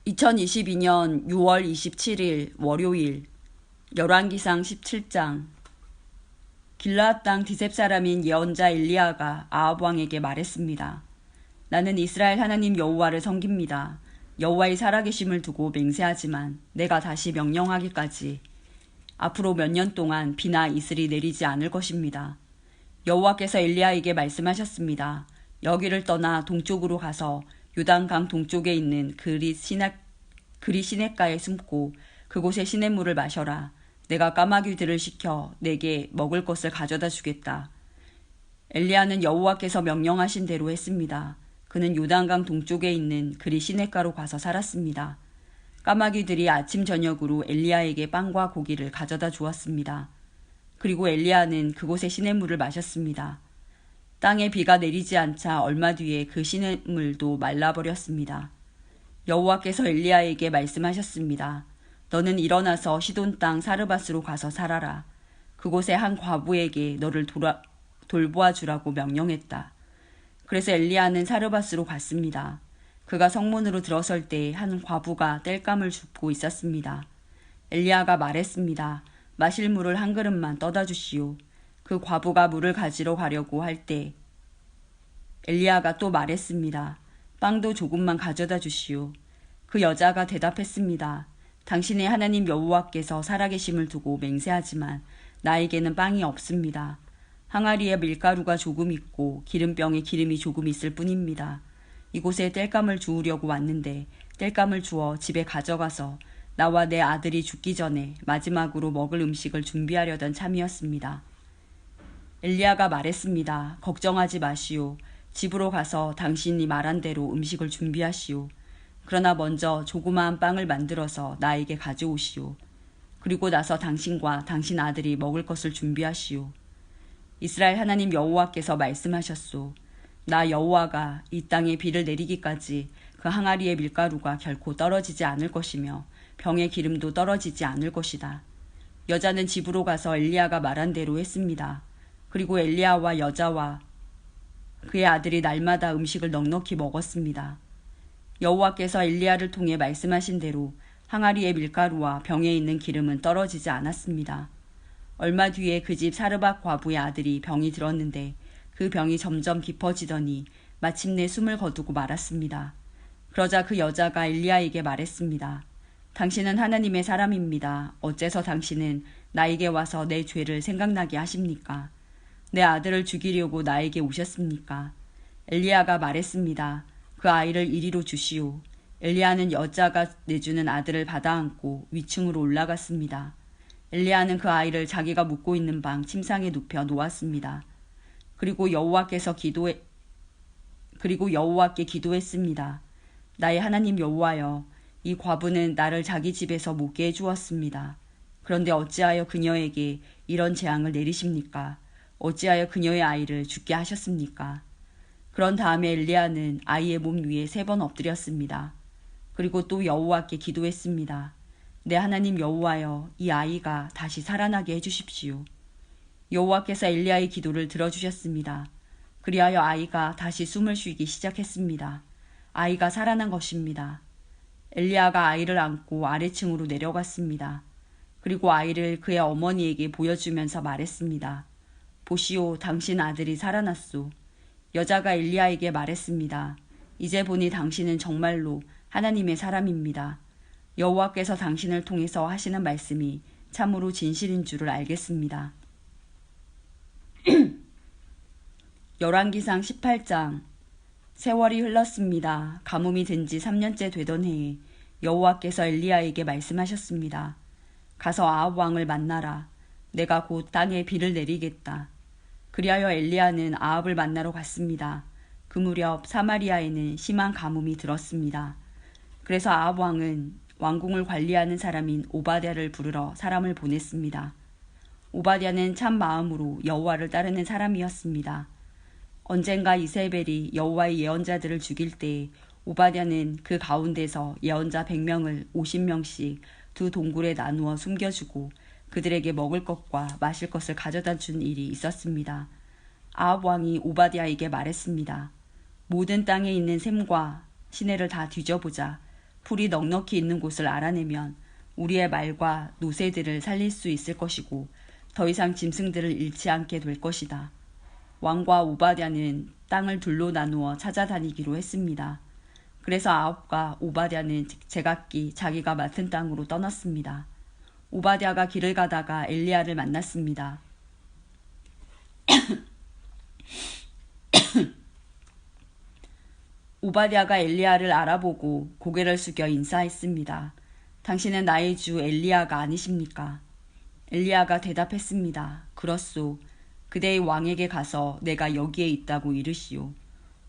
2022년 6월 27일 월요일 열왕기상 17장. 길르앗 땅 디셉 사람인 예언자 엘리야가 아합 왕에게 말했습니다. 나는 이스라엘 하나님 여호와를 섬깁니다. 여호와의 살아계심을 두고 맹세하지만 내가 다시 명령하기까지 앞으로 몇 년 동안 비나 이슬이 내리지 않을 것입니다. 여호와께서 엘리야에게 말씀하셨습니다. 여기를 떠나 동쪽으로 가서 요단강 동쪽에 있는 그리 시냇가에 숨고 그곳의 시냇물을 마셔라. 내가 까마귀들을 시켜 내게 먹을 것을 가져다 주겠다. 엘리야는 여호와께서 명령하신 대로 했습니다. 그는 요단강 동쪽에 있는 그리 시냇가로 가서 살았습니다. 까마귀들이 아침 저녁으로 엘리야에게 빵과 고기를 가져다 주었습니다. 그리고 엘리야는 그곳의 시냇물을 마셨습니다. 땅에 비가 내리지 않자 얼마 뒤에 그 시냇물도 말라버렸습니다. 여호와께서 엘리야에게 말씀하셨습니다. 너는 일어나서 시돈 땅 사르밧으로 가서 살아라. 그곳에 한 과부에게 너를 돌보아 주라고 명령했다. 그래서 엘리야는 사르밧으로 갔습니다. 그가 성문으로 들어설 때 한 과부가 땔감을 줍고 있었습니다. 엘리야가 말했습니다. 마실 물을 한 그릇만 떠다 주시오. 그 과부가 물을 가지러 가려고 할 때 엘리야가 또 말했습니다. 빵도 조금만 가져다 주시오. 그 여자가 대답했습니다. 당신의 하나님 여호와께서 살아계심을 두고 맹세하지만 나에게는 빵이 없습니다. 항아리에 밀가루가 조금 있고 기름병에 기름이 조금 있을 뿐입니다. 이곳에 땔감을 주우려고 왔는데 땔감을 주어 집에 가져가서 나와 내 아들이 죽기 전에 마지막으로 먹을 음식을 준비하려던 참이었습니다. 엘리야가 말했습니다. 걱정하지 마시오. 집으로 가서 당신이 말한 대로 음식을 준비하시오. 그러나 먼저 조그마한 빵을 만들어서 나에게 가져오시오. 그리고 나서 당신과 당신 아들이 먹을 것을 준비하시오. 이스라엘 하나님 여호와께서 말씀하셨소. 나 여호와가 이 땅에 비를 내리기까지 그 항아리의 밀가루가 결코 떨어지지 않을 것이며 병의 기름도 떨어지지 않을 것이다. 여자는 집으로 가서 엘리야가 말한 대로 했습니다. 그리고 엘리야와 여자와 그의 아들이 날마다 음식을 넉넉히 먹었습니다. 여호와께서 엘리야를 통해 말씀하신 대로 항아리의 밀가루와 병에 있는 기름은 떨어지지 않았습니다. 얼마 뒤에 그 집 사르밧 과부의 아들이 병이 들었는데 그 병이 점점 깊어지더니 마침내 숨을 거두고 말았습니다. 그러자 그 여자가 엘리야에게 말했습니다. 당신은 하나님의 사람입니다. 어째서 당신은 나에게 와서 내 죄를 생각나게 하십니까? 내 아들을 죽이려고 나에게 오셨습니까? 엘리야가 말했습니다. 그 아이를 이리로 주시오. 엘리야는 여자가 내주는 아들을 받아 안고 위층으로 올라갔습니다. 엘리야는 그 아이를 자기가 묵고 있는 방 침상에 눕혀 놓았습니다. 그리고 여호와께 기도했습니다. 나의 하나님 여호와여, 이 과부는 나를 자기 집에서 묵게 해주었습니다. 그런데 어찌하여 그녀에게 이런 재앙을 내리십니까? 어찌하여 그녀의 아이를 죽게 하셨습니까? 그런 다음에 엘리야는 아이의 몸 위에 3번 엎드렸습니다. 그리고 또 여호와께 기도했습니다. 내 하나님 여호와여, 이 아이가 다시 살아나게 해주십시오. 여호와께서 엘리야의 기도를 들어주셨습니다. 그리하여 아이가 다시 숨을 쉬기 시작했습니다. 아이가 살아난 것입니다. 엘리야가 아이를 안고 아래층으로 내려갔습니다. 그리고 아이를 그의 어머니에게 보여주면서 말했습니다. 보시오, 당신 아들이 살아났소. 여자가 엘리야에게 말했습니다. 이제 보니 당신은 정말로 하나님의 사람입니다. 여호와께서 당신을 통해서 하시는 말씀이 참으로 진실인 줄을 알겠습니다. 열왕기상 18장. 세월이 흘렀습니다. 가뭄이 든 지 3년째 되던 해에 여호와께서 엘리야에게 말씀하셨습니다. 가서 아합 왕을 만나라. 내가 곧 땅에 비를 내리겠다. 그리하여 엘리야는 아합을 만나러 갔습니다. 그 무렵 사마리아에는 심한 가뭄이 들었습니다. 그래서 아합 왕은 왕궁을 관리하는 사람인 오바댜를 부르러 사람을 보냈습니다. 오바댜는 참 마음으로 여호와를 따르는 사람이었습니다. 언젠가 이세벨이 여호와의 예언자들을 죽일 때에 오바댜는 그 가운데서 예언자 100명을 50명씩 2 동굴에 나누어 숨겨주고 그들에게 먹을 것과 마실 것을 가져다 준 일이 있었습니다. 아합 왕이 오바댜에게 말했습니다. 모든 땅에 있는 샘과 시내를 다 뒤져보자. 풀이 넉넉히 있는 곳을 알아내면 우리의 말과 노새들을 살릴 수 있을 것이고 더 이상 짐승들을 잃지 않게 될 것이다. 왕과 오바댜는 땅을 둘로 나누어 찾아다니기로 했습니다. 그래서 아합과 오바댜는 제각기 자기가 맡은 땅으로 떠났습니다. 오바댜가 길을 가다가 엘리야를 만났습니다. 오바댜가 엘리야를 알아보고 고개를 숙여 인사했습니다. 당신은 나의 주 엘리야가 아니십니까? 엘리야가 대답했습니다. 그렇소. 그대의 왕에게 가서 내가 여기에 있다고 이르시오.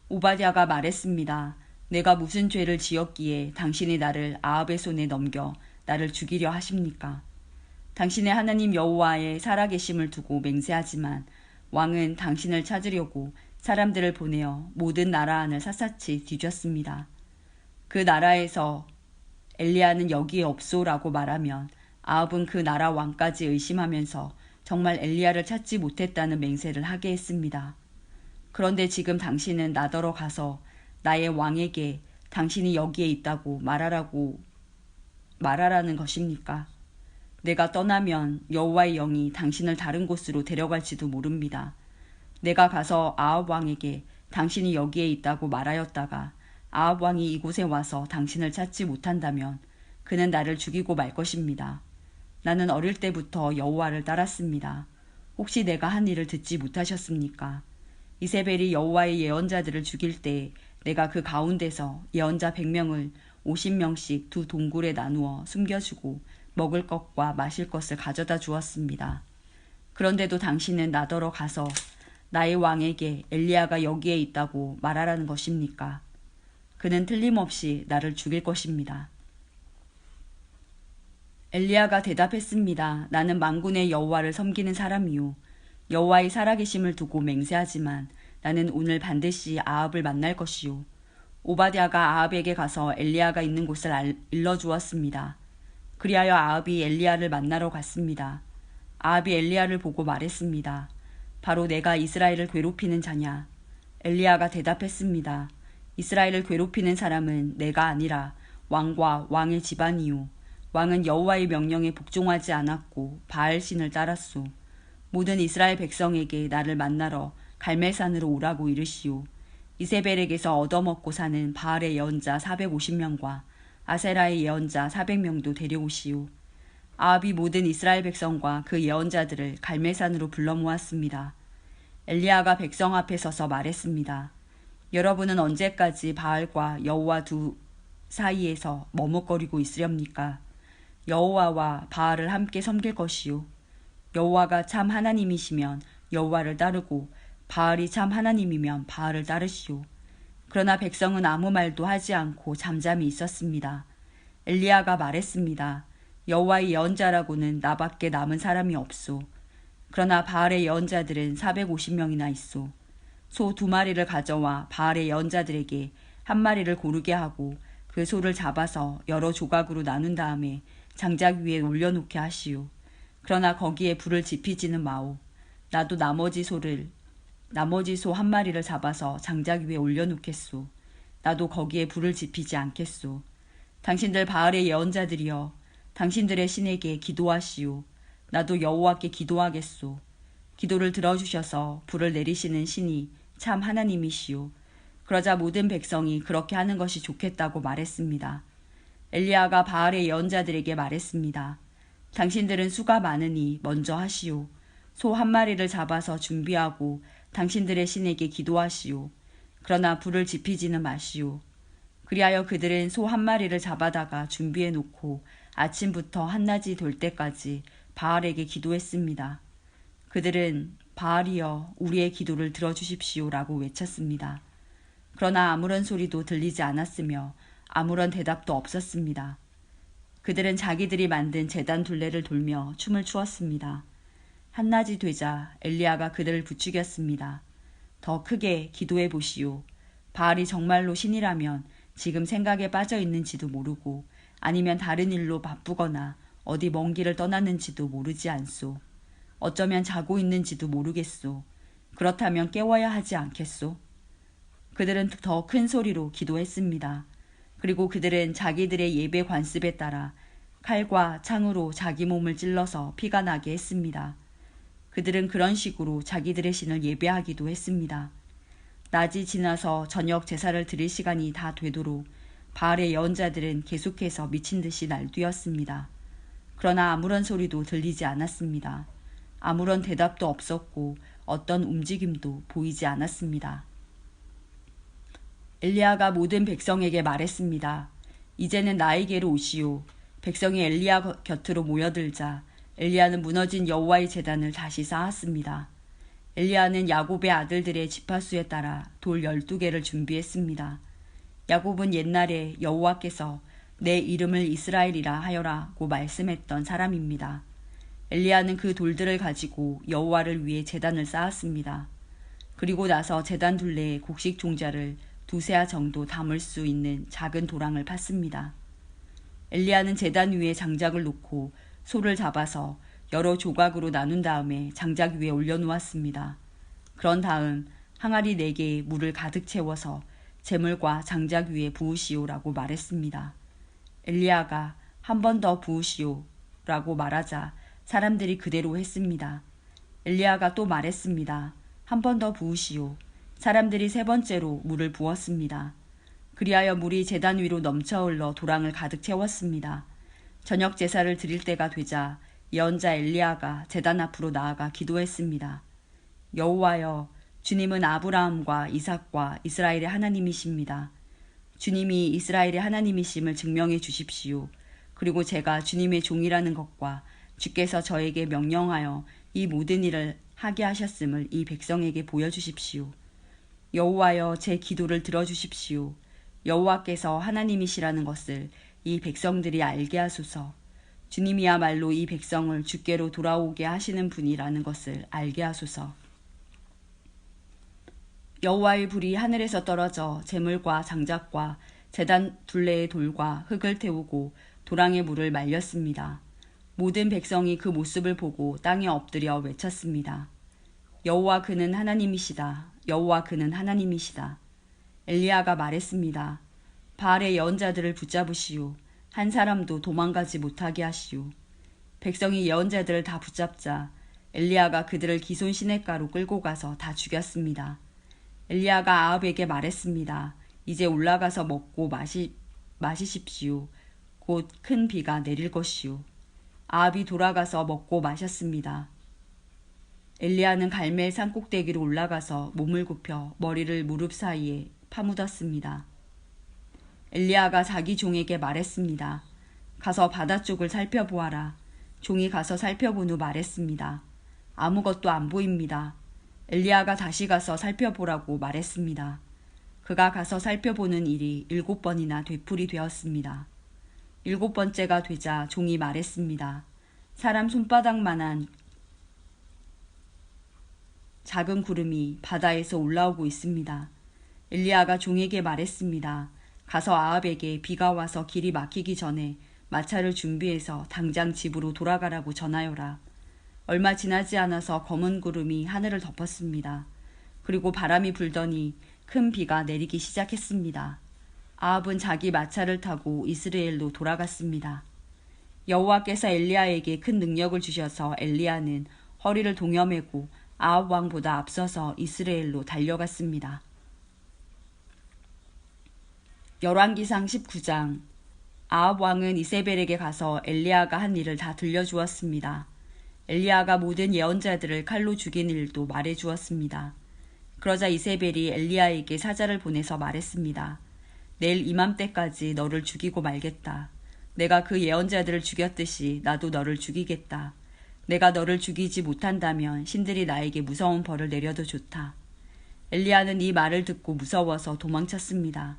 오바댜가 말했습니다. 내가 무슨 죄를 지었기에 당신이 나를 아합의 손에 넘겨 나를 죽이려 하십니까? 당신의 하나님 여호와의 살아계심을 두고 맹세하지만 왕은 당신을 찾으려고 사람들을 보내어 모든 나라 안을 샅샅이 뒤졌습니다. 그 나라에서 엘리야는 여기에 없소라고 말하면 아합은 그 나라 왕까지 의심하면서 정말 엘리야를 찾지 못했다는 맹세를 하게 했습니다. 그런데 지금 당신은 나더러 가서 나의 왕에게 당신이 여기에 있다고 말하라는 것입니까? 내가 떠나면 여호와의 영이 당신을 다른 곳으로 데려갈지도 모릅니다. 내가 가서 아합 왕에게 당신이 여기에 있다고 말하였다가 아합 왕이 이곳에 와서 당신을 찾지 못한다면 그는 나를 죽이고 말 것입니다. 나는 어릴 때부터 여호와를 따랐습니다. 혹시 내가 한 일을 듣지 못하셨습니까? 이세벨이 여호와의 예언자들을 죽일 때 내가 그 가운데서 예언자 100명을 50명씩 두 동굴에 나누어 숨겨주고 먹을 것과 마실 것을 가져다 주었습니다. 그런데도 당신은 나더러 가서 나의 왕에게 엘리야가 여기에 있다고 말하라는 것입니까? 그는 틀림없이 나를 죽일 것입니다. 엘리야가 대답했습니다. 나는 만군의 여호와를 섬기는 사람이요. 여호와의 살아계심을 두고 맹세하지만 나는 오늘 반드시 아합을 만날 것이요. 오바댜가 아합에게 가서 엘리야가 있는 곳을 일러주었습니다. 그리하여 아합이 엘리야를 만나러 갔습니다. 아합이 엘리야를 보고 말했습니다. 바로 내가 이스라엘을 괴롭히는 자냐? 엘리야가 대답했습니다. 이스라엘을 괴롭히는 사람은 내가 아니라 왕과 왕의 집안이요. 왕은 여호와의 명령에 복종하지 않았고 바알신을 따랐소. 모든 이스라엘 백성에게 나를 만나러 갈멜산으로 오라고 이르시오. 이세벨에게서 얻어먹고 사는 바알의 예언자 450명과 아세라의 예언자 400명도 데려오시오. 아합이 모든 이스라엘 백성과 그 예언자들을 갈멜산으로 불러 모았습니다. 엘리야가 백성 앞에 서서 말했습니다. 여러분은 언제까지 바알과 여호와 두 사이에서 머뭇거리고 있으렵니까? 여호와와 바알을 함께 섬길 것이요. 여호와가 참 하나님이시면 여호와를 따르고 바알이 참 하나님이면 바알을 따르시오. 그러나 백성은 아무 말도 하지 않고 잠잠히 있었습니다. 엘리야가 말했습니다. 여호와의 예언자라고는 나밖에 남은 사람이 없소. 그러나 바알의 예언자들은 450명이나 있소. 소 2마리를 가져와 바알의 예언자들에게 1마리를 고르게 하고 그 소를 잡아서 여러 조각으로 나눈 다음에 장작 위에 올려놓게 하시오. 그러나 거기에 불을 지피지는 마오. 나도 나머지 소 1마리를 잡아서 장작 위에 올려놓겠소. 나도 거기에 불을 지피지 않겠소. 당신들 바알의 예언자들이여, 당신들의 신에게 기도하시오. 나도 여호와께 기도하겠소. 기도를 들어주셔서 불을 내리시는 신이 참 하나님이시오. 그러자 모든 백성이 그렇게 하는 것이 좋겠다고 말했습니다. 엘리야가 바알의 예언자들에게 말했습니다. 당신들은 수가 많으니 먼저 하시오. 소 1마리를 잡아서 준비하고 당신들의 신에게 기도하시오. 그러나 불을 지피지는 마시오. 그리하여 그들은 소 1마리를 잡아다가 준비해 놓고 아침부터 한낮이 될 때까지 바알에게 기도했습니다. 그들은 바알이여 우리의 기도를 들어주십시오라고 외쳤습니다. 그러나 아무런 소리도 들리지 않았으며 아무런 대답도 없었습니다. 그들은 자기들이 만든 제단 둘레를 돌며 춤을 추었습니다. 한낮이 되자 엘리야가 그들을 부추겼습니다. 더 크게 기도해 보시오. 바알이 정말로 신이라면 지금 생각에 빠져 있는지도 모르고 아니면 다른 일로 바쁘거나 어디 먼 길을 떠났는지도 모르지 않소. 어쩌면 자고 있는지도 모르겠소. 그렇다면 깨워야 하지 않겠소? 그들은 더 큰 소리로 기도했습니다. 그리고 그들은 자기들의 예배 관습에 따라 칼과 창으로 자기 몸을 찔러서 피가 나게 했습니다. 그들은 그런 식으로 자기들의 신을 예배하기도 했습니다. 낮이 지나서 저녁 제사를 드릴 시간이 다 되도록 바알의 예언자들은 계속해서 미친 듯이 날뛰었습니다. 그러나 아무런 소리도 들리지 않았습니다. 아무런 대답도 없었고 어떤 움직임도 보이지 않았습니다. 엘리야가 모든 백성에게 말했습니다. 이제는 나에게로 오시오. 백성이 엘리야 곁으로 모여들자 엘리야는 무너진 여호와의 제단을 다시 쌓았습니다. 엘리야는 야곱의 아들들의 지파수에 따라 돌 12개를 준비했습니다. 야곱은 옛날에 여호와께서 내 이름을 이스라엘이라 하여라고 말씀했던 사람입니다. 엘리야는 그 돌들을 가지고 여호와를 위해 제단을 쌓았습니다. 그리고 나서 제단 둘레에 곡식 종자를 2세아 정도 담을 수 있는 작은 도랑을 팠습니다. 엘리야는 제단 위에 장작을 놓고 소를 잡아서 여러 조각으로 나눈 다음에 장작 위에 올려놓았습니다. 그런 다음 항아리 4개에 물을 가득 채워서 재물과 장작 위에 부으시오라고 말했습니다. 엘리야가 한 번 더 부으시오라고 말하자 사람들이 그대로 했습니다. 엘리야가 또 말했습니다. 한 번 더 부으시오. 사람들이 3번째로 물을 부었습니다. 그리하여 물이 제단 위로 넘쳐 흘러 도랑을 가득 채웠습니다. 저녁 제사를 드릴 때가 되자 예언자 엘리야가 제단 앞으로 나아가 기도했습니다. 여호와여, 주님은 아브라함과 이삭과 이스라엘의 하나님이십니다. 주님이 이스라엘의 하나님이심을 증명해 주십시오. 그리고 제가 주님의 종이라는 것과 주께서 저에게 명령하여 이 모든 일을 하게 하셨음을 이 백성에게 보여주십시오. 여호와여, 제 기도를 들어주십시오. 여호와께서 하나님이시라는 것을 이 백성들이 알게 하소서. 주님이야말로 이 백성을 주께로 돌아오게 하시는 분이라는 것을 알게 하소서. 여호와의 불이 하늘에서 떨어져 재물과 장작과 제단 둘레의 돌과 흙을 태우고 도랑의 물을 말렸습니다. 모든 백성이 그 모습을 보고 땅에 엎드려 외쳤습니다. 여호와 그는 하나님이시다. 여호와 그는 하나님이시다. 엘리야가 말했습니다. 바알의 예언자들을 붙잡으시오. 한 사람도 도망가지 못하게 하시오. 백성이 예언자들을 다 붙잡자 엘리야가 그들을 기손 시냇가로 끌고 가서 다 죽였습니다. 엘리야가 아합에게 말했습니다. 이제 올라가서 먹고 마시십시오. 곧 큰 비가 내릴 것이오. 아합이 돌아가서 먹고 마셨습니다. 엘리야는 갈멜 산꼭대기로 올라가서 몸을 굽혀 머리를 무릎 사이에 파묻었습니다. 엘리야가 자기 종에게 말했습니다. 가서 바다 쪽을 살펴보아라. 종이 가서 살펴본 후 말했습니다. 아무것도 안 보입니다. 엘리야가 다시 가서 살펴보라고 말했습니다. 그가 가서 살펴보는 일이 7번이나 되풀이 되었습니다. 7번째가 되자 종이 말했습니다. 사람 손바닥만한 작은 구름이 바다에서 올라오고 있습니다. 엘리야가 종에게 말했습니다. 가서 아합에게 비가 와서 길이 막히기 전에 마차를 준비해서 당장 집으로 돌아가라고 전하여라. 얼마 지나지 않아서 검은 구름이 하늘을 덮었습니다. 그리고 바람이 불더니 큰 비가 내리기 시작했습니다. 아합은 자기 마차를 타고 이스라엘로 돌아갔습니다. 여호와께서 엘리야에게 큰 능력을 주셔서 엘리야는 허리를 동여매고 아합 왕보다 앞서서 이스라엘로 달려갔습니다. 열왕기상 19장. 아합 왕은 이세벨에게 가서 엘리야가 한 일을 다 들려주었습니다. 엘리야가 모든 예언자들을 칼로 죽인 일도 말해주었습니다. 그러자 이세벨이 엘리야에게 사자를 보내서 말했습니다. 내일 이맘때까지 너를 죽이고 말겠다. 내가 그 예언자들을 죽였듯이 나도 너를 죽이겠다. 내가 너를 죽이지 못한다면 신들이 나에게 무서운 벌을 내려도 좋다. 엘리야는 이 말을 듣고 무서워서 도망쳤습니다.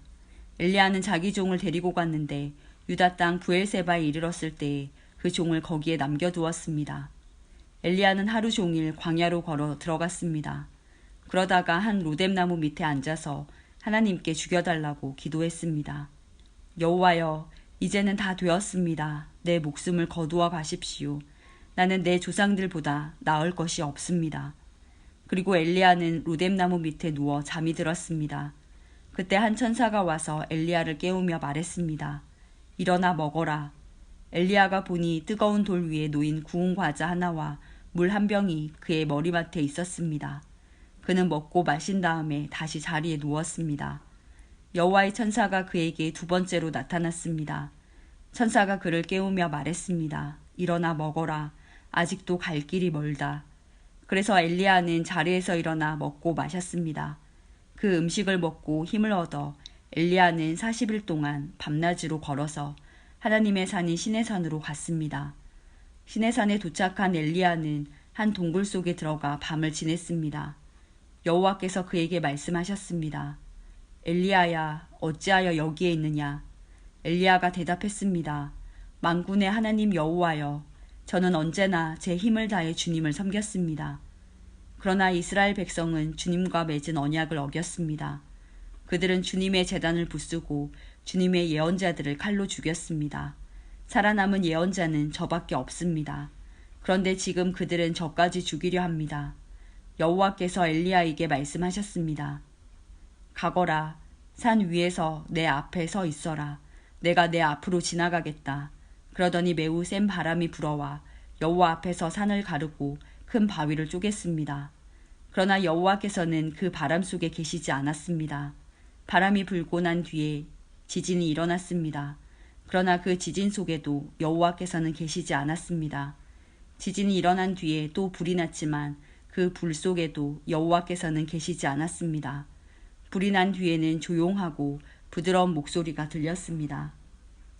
엘리야는 자기 종을 데리고 갔는데 유다 땅 브엘세바에 이르렀을 때에 그 종을 거기에 남겨두었습니다. 엘리야는 하루 종일 광야로 걸어 들어갔습니다. 그러다가 한 로뎀나무 밑에 앉아서 하나님께 죽여달라고 기도했습니다. 여호와여, 이제는 다 되었습니다. 내 목숨을 거두어 가십시오. 나는 내 조상들보다 나을 것이 없습니다. 그리고 엘리야는 로뎀나무 밑에 누워 잠이 들었습니다. 그때 한 천사가 와서 엘리야를 깨우며 말했습니다. 일어나 먹어라. 엘리야가 보니 뜨거운 돌 위에 놓인 구운 과자 하나와 물 한 병이 그의 머리맡에 있었습니다. 그는 먹고 마신 다음에 다시 자리에 누웠습니다. 여호와의 천사가 그에게 두 번째로 나타났습니다. 천사가 그를 깨우며 말했습니다. 일어나 먹어라. 아직도 갈 길이 멀다. 그래서 엘리야는 자리에서 일어나 먹고 마셨습니다. 그 음식을 먹고 힘을 얻어 엘리야는 40일 동안 밤낮으로 걸어서 하나님의 산인 시내산으로 갔습니다. 시내산에 도착한 엘리야는 한 동굴 속에 들어가 밤을 지냈습니다. 여호와께서 그에게 말씀하셨습니다. 엘리야야, 어찌하여 여기에 있느냐? 엘리야가 대답했습니다. 만군의 하나님 여호와여, 저는 언제나 제 힘을 다해 주님을 섬겼습니다. 그러나 이스라엘 백성은 주님과 맺은 언약을 어겼습니다. 그들은 주님의 제단을 부수고 주님의 예언자들을 칼로 죽였습니다. 살아남은 예언자는 저밖에 없습니다. 그런데 지금 그들은 저까지 죽이려 합니다. 여호와께서 엘리야에게 말씀하셨습니다. 가거라. 산 위에서 내 앞에 서 있어라. 내가 내 앞으로 지나가겠다. 그러더니 매우 센 바람이 불어와 여호와 앞에서 산을 가르고 큰 바위를 쪼갰습니다. 그러나 여호와께서는 그 바람 속에 계시지 않았습니다. 바람이 불고 난 뒤에 지진이 일어났습니다. 그러나 그 지진 속에도 여호와께서는 계시지 않았습니다. 지진이 일어난 뒤에 또 불이 났지만 그 불 속에도 여호와께서는 계시지 않았습니다. 불이 난 뒤에는 조용하고 부드러운 목소리가 들렸습니다.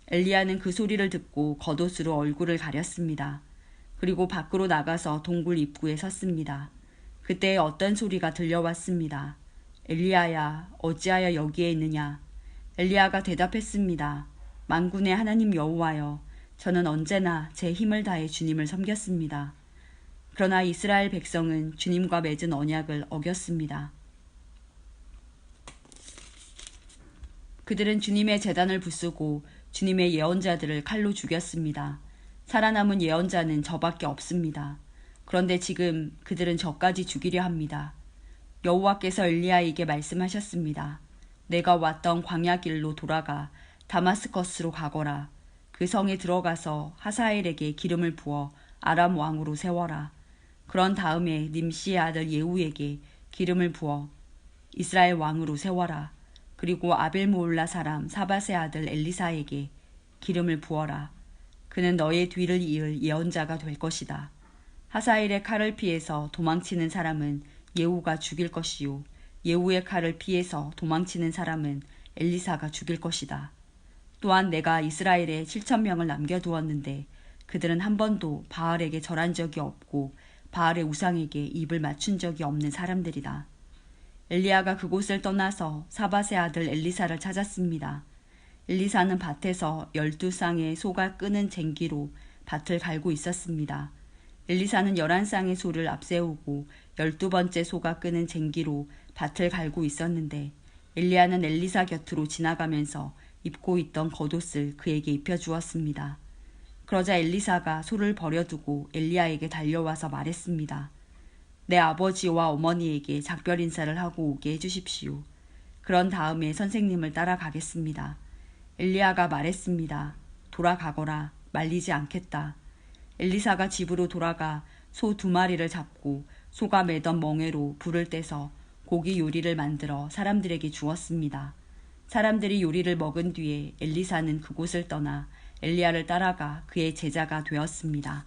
엘리야는 그 소리를 듣고 겉옷으로 얼굴을 가렸습니다. 그리고 밖으로 나가서 동굴 입구에 섰습니다. 그때 어떤 소리가 들려왔습니다. 엘리야야, 어찌하여 여기에 있느냐? 엘리야가 대답했습니다. 만군의 하나님 여호와여, 저는 언제나 제 힘을 다해 주님을 섬겼습니다. 그러나 이스라엘 백성은 주님과 맺은 언약을 어겼습니다. 그들은 주님의 제단을 부수고 주님의 예언자들을 칼로 죽였습니다. 살아남은 예언자는 저밖에 없습니다. 그런데 지금 그들은 저까지 죽이려 합니다. 여호와께서 엘리야에게 말씀하셨습니다. 내가 왔던 광야 길로 돌아가 다마스커스로 가거라. 그 성에 들어가서 하사엘에게 기름을 부어 아람 왕으로 세워라. 그런 다음에 님시의 아들 예후에게 기름을 부어 이스라엘 왕으로 세워라. 그리고 아벨모올라 사람 사밧의 아들 엘리사에게 기름을 부어라. 그는 너의 뒤를 이을 예언자가 될 것이다. 하사엘의 칼을 피해서 도망치는 사람은 예후가 죽일 것이요 예후의 칼을 피해서 도망치는 사람은 엘리사가 죽일 것이다. 또한 내가 이스라엘에 7,000명을 남겨두었는데 그들은 한 번도 바알에게 절한 적이 없고 바알의 우상에게 입을 맞춘 적이 없는 사람들이다. 엘리야가 그곳을 떠나서 사밧의 아들 엘리사를 찾았습니다. 엘리사는 밭에서 12쌍의 소가 끄는 쟁기로 밭을 갈고 있었습니다. 엘리사는 11쌍의 소를 앞세우고 12번째 소가 끄는 쟁기로 밭을 갈고 있었는데 엘리야는 엘리사 곁으로 지나가면서 입고 있던 겉옷을 그에게 입혀주었습니다. 그러자 엘리사가 소를 버려두고 엘리야에게 달려와서 말했습니다. 내 아버지와 어머니에게 작별 인사를 하고 오게 해주십시오. 그런 다음에 선생님을 따라가겠습니다. 엘리야가 말했습니다. 돌아가거라. 말리지 않겠다. 엘리사가 집으로 돌아가 소 2마리를 잡고 소가 매던 멍에로 불을 떼서 고기 요리를 만들어 사람들에게 주었습니다. 사람들이 요리를 먹은 뒤에 엘리사는 그곳을 떠나 엘리야를 따라가 그의 제자가 되었습니다.